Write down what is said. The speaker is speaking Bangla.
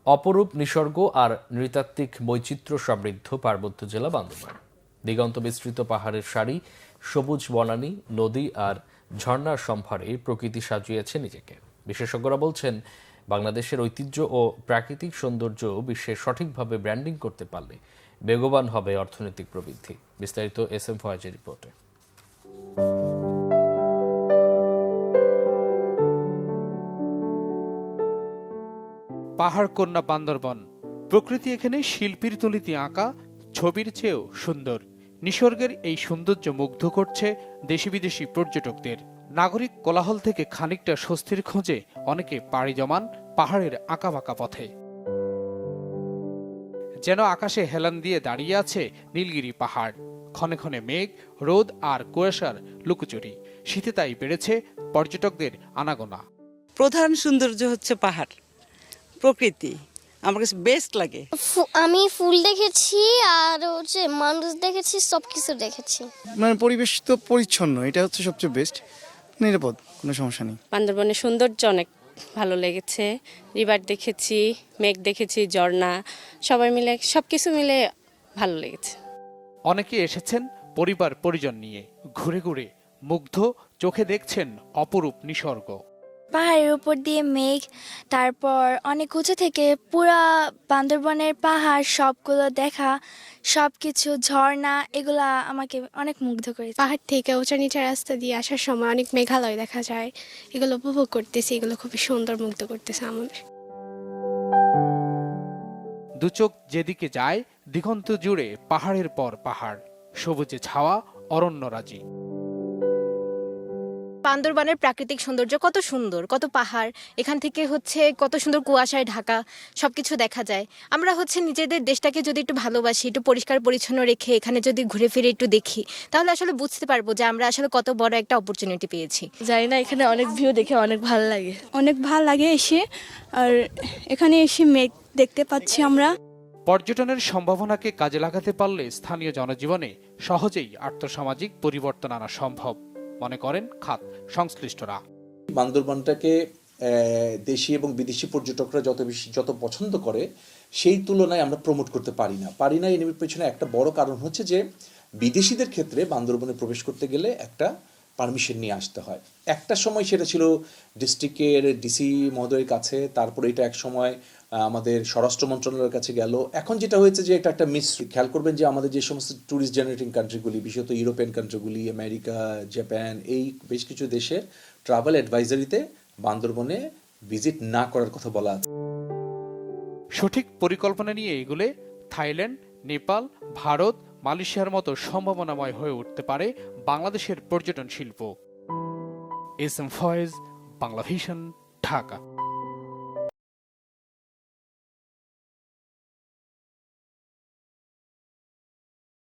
অপরূপ নিসর্গ আর নৃতাত্ত্বিক বৈচিত্র্য সমৃদ্ধ পার্বত্য জেলা বান্দরবান। দিগন্ত বিস্তৃত পাহাড়ের সারি, সবুজ বনানী, নদী আর ঝর্ণার সম্ভারে প্রকৃতি সাজিয়েছে নিজেকে। বিশেষজ্ঞরা বলছেন, বাংলাদেশের ঐতিহ্য ও প্রাকৃতিক সৌন্দর্য বিশ্বে সঠিকভাবে ব্র্যান্ডিং করতে পারলে বেগবান হবে অর্থনৈতিক প্রবৃদ্ধি। বিস্তারিত এস এম ফয়েজের রিপোর্টে। পাহাড় কন্যা বান্দরবন। প্রকৃতি এখানে শিল্পীর তুলিতে আঁকা ছবির চেয়েও সুন্দর। নিসর্গের এই সৌন্দর্য মুগ্ধ করছে দেশি বিদেশি পর্যটকদের। নাগরিক কোলাহল থেকে খানিকটা স্বস্তির খোঁজে অনেকে পাড়ি জমান পাহাড়ের আঁকাবাঁকা পথে। যেন আকাশে হেলান দিয়ে দাঁড়িয়ে আছে নীলগিরি পাহাড়। ক্ষণে ক্ষণে মেঘ, রোদ আর কুয়াশার লুকোচুরি। শীতে তাই বেড়েছে পর্যটকদের আনাগোনা। প্রধান সৌন্দর্য হচ্ছে পাহাড়, প্রকৃতি আমার কাছে বেস্ট লাগে। আমি ফুল দেখেছি আর হচ্ছে মানুষ দেখেছি, সবকিছু দেখেছি। মানে পরিবেশ তো পরিচ্ছন্ন, এটা হচ্ছে সবচেয়ে বেস্ট। নিরাপদ, কোনো সমস্যা নেই। বান্দরবনের সৌন্দর্য অনেক ভালো লেগেছে। রিভার দেখেছি, মেঘ দেখেছি, ঝর্ণা, সবাই মিলে সবকিছু মিলে ভালো লেগেছে। অনেকে এসেছেন পরিবার পরিজন নিয়ে। ঘুরে ঘুরে মুগ্ধ চোখে দেখছেন অপরূপ নিসর্গ। পাহাড়ের উপর দিয়ে মেঘ, তারপর অনেক উঁচু থেকে পুরা বান্দরবনের পাহাড় সবগুলো দেখা, সবকিছু ঝর্ণা, এগুলা আমাকে অনেক মুগ্ধ করেছে। পাহাড় থেকে উঁচা নিচা রাস্তা দিয়ে আসার সময় অনেক মেঘালয় দেখা যায়, এগুলো উপভোগ করতেছি। এগুলো খুবই সুন্দর, মুগ্ধ করতেছে আমাদের। দু চোখ যেদিকে যায় দিগন্ত জুড়ে পাহাড়ের পর পাহাড়, সবুজে ছাওয়া অরণ্যরাজি। বান্দরবানের প্রাকৃতিক সৌন্দর্য কত সুন্দর, কত পাহাড়, এখান থেকে কত সুন্দর কুয়াশায় ঢাকা সবকিছু দেখা যায়। আমরা নিজেদের দেশটাকে যদি একটু ভালোবাসি, একটু পরিষ্কার পরিচ্ছন্ন রেখে এখানে যদি ঘুরে ফিরে একটু দেখি, তাহলে আসলে বুঝতে পারবো যে আমরা আসলে কত বড় একটা অপরচুনিটি পেয়েছি। জানি না, এখানে অনেক ভিউ দেখে অনেক ভালো লাগে। অনেক ভালো লাগে এসে, আর এখানে এসে মেঘ দেখতে পাচ্ছি আমরা। পর্যটনের সম্ভাবনাকে কাজে লাগাতে পারলে স্থানীয় জনজীবনে সহজেই আর্থসামাজিক পরিবর্তন আনা সম্ভব মনে করেন খাত সংশ্লিষ্টরা। বান্দরবানটাকে দেশি এবং বিদেশি পর্যটকরা যত পছন্দ করে, সেই তুলনায় আমরা প্রমোট করতে পারি না। এর পেছনে একটা বড় কারণ হচ্ছে যে বিদেশিদের ক্ষেত্রে বান্দরবনে প্রবেশ করতে গেলে একটা পারমিশন নিয়ে আসতে হয়। একটা সময় সেটা ছিল ডিস্ট্রিক্টের ডিসি মহোদয়ের কাছে, তারপরে এটা এক সময় আমাদের স্বরাষ্ট্র মন্ত্রণালয়ের কাছে গেল। এখন যেটা হয়েছে যে এটা একটা খেয়াল করবেন যে আমাদের যে সমস্ত ট্যুরিস্ট জেনারেটিং কান্ট্রিগুলি, বিশেষত ইউরোপিয়ান কান্ট্রিগুলি, আমেরিকা, জাপান, এই বেশ কিছু দেশের ট্রাভেল অ্যাডভাইজারিতে বান্দরবনে ভিজিট না করার কথা বলা আছে। সঠিক পরিকল্পনা নিয়ে এগুলে থাইল্যান্ড, নেপাল, ভারত, মালয়েশিয়ার মতো সম্ভাবনাময় হয়ে উঠতে পারে বাংলাদেশের পর্যটন শিল্প। S M Foyez, Bangla Vision, Dhaka.